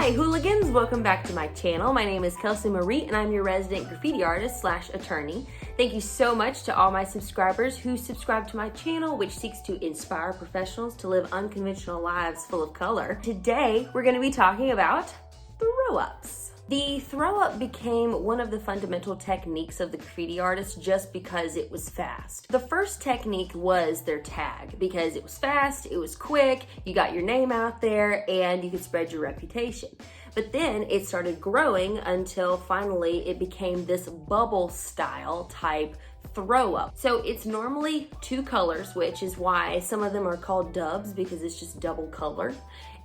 Hi hooligans, welcome back to my channel. My name is Kelsey Marie and I'm your resident graffiti artist / attorney. Thank you so much to all my subscribers who subscribe to my channel, which seeks to inspire professionals to live unconventional lives full of color. Today, we're gonna be talking about throw-ups. The throw-up became one of the fundamental techniques of the graffiti artist just because it was fast. The first technique was their tag because it was fast, it was quick, you got your name out there, and you could spread your reputation. But then it started growing until finally it became this bubble style type throw up. So it's normally two colors, which is why some of them are called dubs because it's just double color.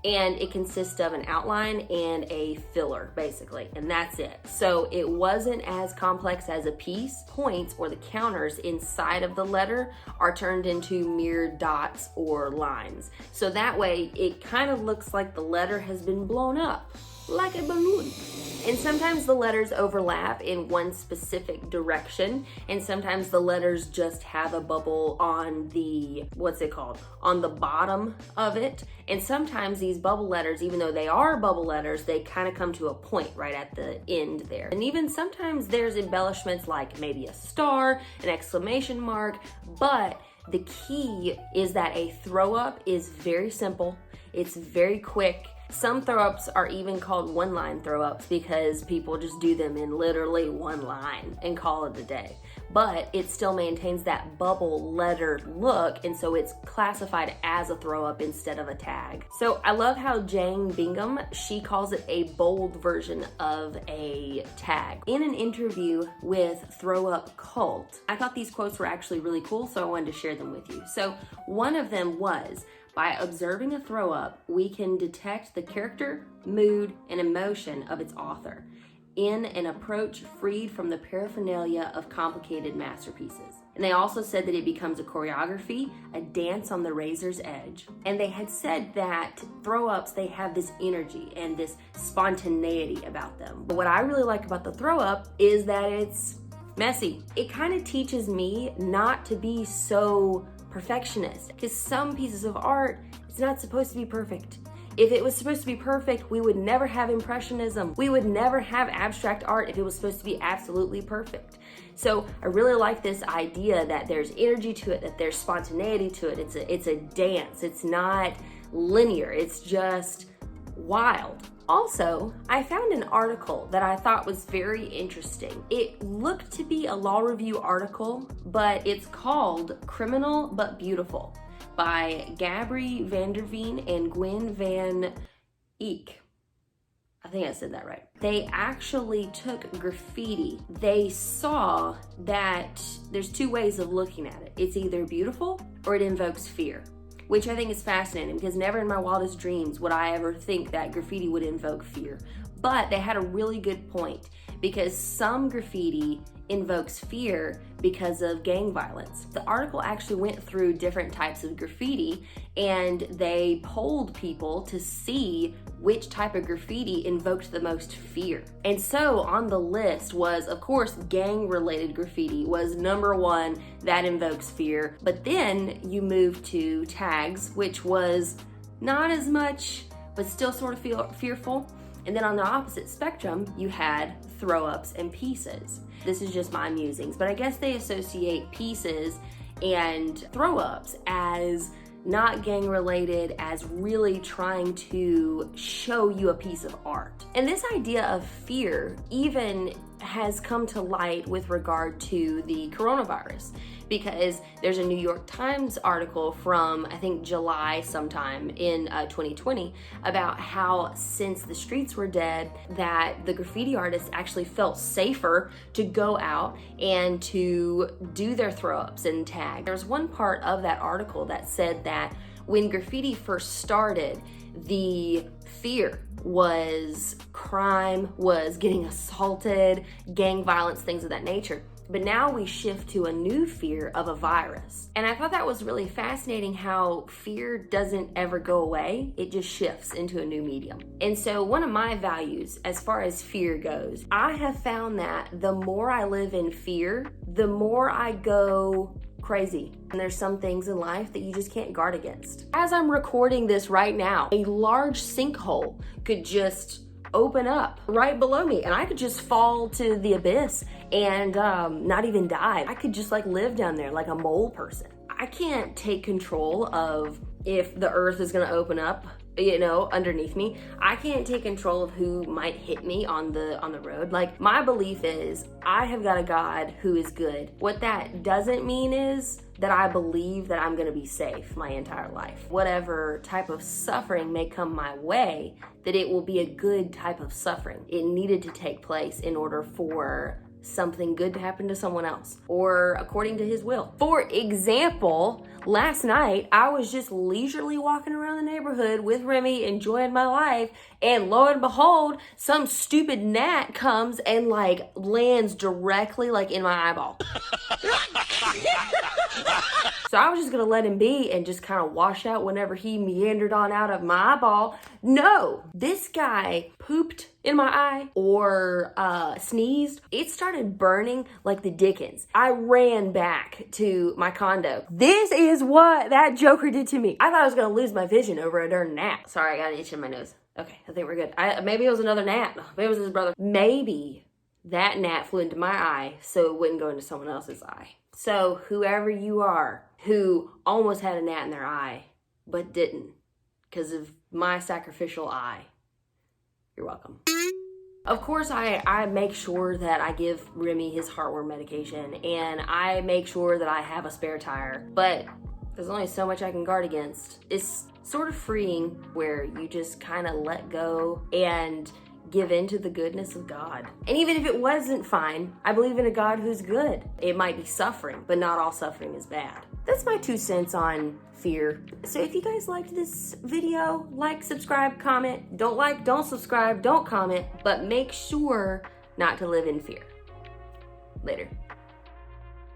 And it consists of an outline and a filler, basically, and that's it. So it wasn't as complex as a piece. Points or the counters inside of the letter are turned into mere dots or lines. So that way it kind of looks like the letter has been blown up, like a balloon. And sometimes the letters overlap in one specific direction, and sometimes the letters just have a bubble on the, on the bottom of it. And sometimes these bubble letters, even though they are bubble letters, they kind of come to a point right at the end there. And even sometimes there's embellishments like maybe a star, an exclamation mark, but the key is that a throw up is very simple, it's very quick. Some throw-ups are even called one-line throw-ups because people just do them in literally one line and call it a day. But it still maintains that bubble letter look, and so it's classified as a throw-up instead of a tag. So I love how Jane Bingham, she calls it a bold version of a tag. In an interview with Throw Up Cult, I thought these quotes were actually really cool, so I wanted to share them with you. So one of them was, by observing a throw-up, we can detect the character, mood, and emotion of its author in an approach freed from the paraphernalia of complicated masterpieces. And they also said that it becomes a choreography, a dance on the razor's edge. And they had said that throw-ups, they have this energy and this spontaneity about them. But what I really like about the throw-up is that it's messy. It kind of teaches me not to be so perfectionist, because some pieces of art, it's not supposed to be perfect. If it was supposed to be perfect, we would never have impressionism. We would never have abstract art if it was supposed to be absolutely perfect. So I really like this idea that there's energy to it, that there's spontaneity to it. It's a dance. It's not linear. It's just wild. Also, I found an article that I thought was very interesting. It looked to be a law review article, but it's called Criminal But Beautiful by Gabri Vanderveen and Gwen Van Eek. I think I said that right. They actually took graffiti. They saw that there's two ways of looking at it. It's either beautiful or it invokes fear, which I think is fascinating because never in my wildest dreams would I ever think that graffiti would invoke fear. But they had a really good point because some graffiti invokes fear because of gang violence. The article actually went through different types of graffiti and they polled people to see which type of graffiti invoked the most fear. And so on the list was, of course, gang-related graffiti was number one, that invokes fear. But then you move to tags, which was not as much, but still sort of fearful. And then on the opposite spectrum, you had throw-ups and pieces. This is just my musings, but I guess they associate pieces and throw-ups as not gang related, as really trying to show you a piece of art. And this idea of fear even has come to light with regard to the coronavirus, because there's a New York Times article from, I think, July sometime in 2020 about how since the streets were dead, that the graffiti artists actually felt safer to go out and to do their throw-ups and tag. There's one part of that article that said that when graffiti first started, the fear was crime, was getting assaulted, gang violence, things of that nature. But now we shift to a new fear of a virus. And I thought that was really fascinating how fear doesn't ever go away. It just shifts into a new medium. And so one of my values as far as fear goes, I have found that the more I live in fear, the more I go crazy. And there's some things in life that you just can't guard against. As I'm recording this right now, a large sinkhole could just open up right below me and I could just fall to the abyss and not even die. I could just like live down there like a mole person. I can't take control of if the earth is gonna open up, you know, underneath me. I can't take control of who might hit me on the road. Like, my belief is I have got a God who is good. What that doesn't mean is that I believe that I'm gonna be safe my entire life. Whatever type of suffering may come my way, that it will be a good type of suffering. It needed to take place in order for something good to happen to someone else, or according to his will. For example, last night I was just leisurely walking around the neighborhood with Remy, enjoying my life, and lo and behold, some stupid gnat comes and like lands directly like in my eyeball. So I was just gonna let him be and just kind of wash out whenever he meandered on out of my eyeball. No, this guy pooped in my eye or sneezed. It started burning like the Dickens. I ran back to my condo. This is what that joker did to me. I thought I was gonna lose my vision over a darn gnat. Sorry, I got an itch in my nose. Okay, I think we're good. Maybe it was another gnat. Maybe it was his brother. Maybe that gnat flew into my eye so it wouldn't go into someone else's eye. So whoever you are who almost had a gnat in their eye but didn't because of my sacrificial eye, you're welcome. Of course, I make sure that I give Remy his heartworm medication and I make sure that I have a spare tire, but there's only so much I can guard against. It's sort of freeing where you just kind of let go and give in to the goodness of God. And even if it wasn't fine, I believe in a God who's good. It might be suffering, but not all suffering is bad. That's my 2 cents on fear. So if you guys liked this video, like, subscribe, comment. Don't like, don't subscribe, don't comment, but make sure not to live in fear. Later.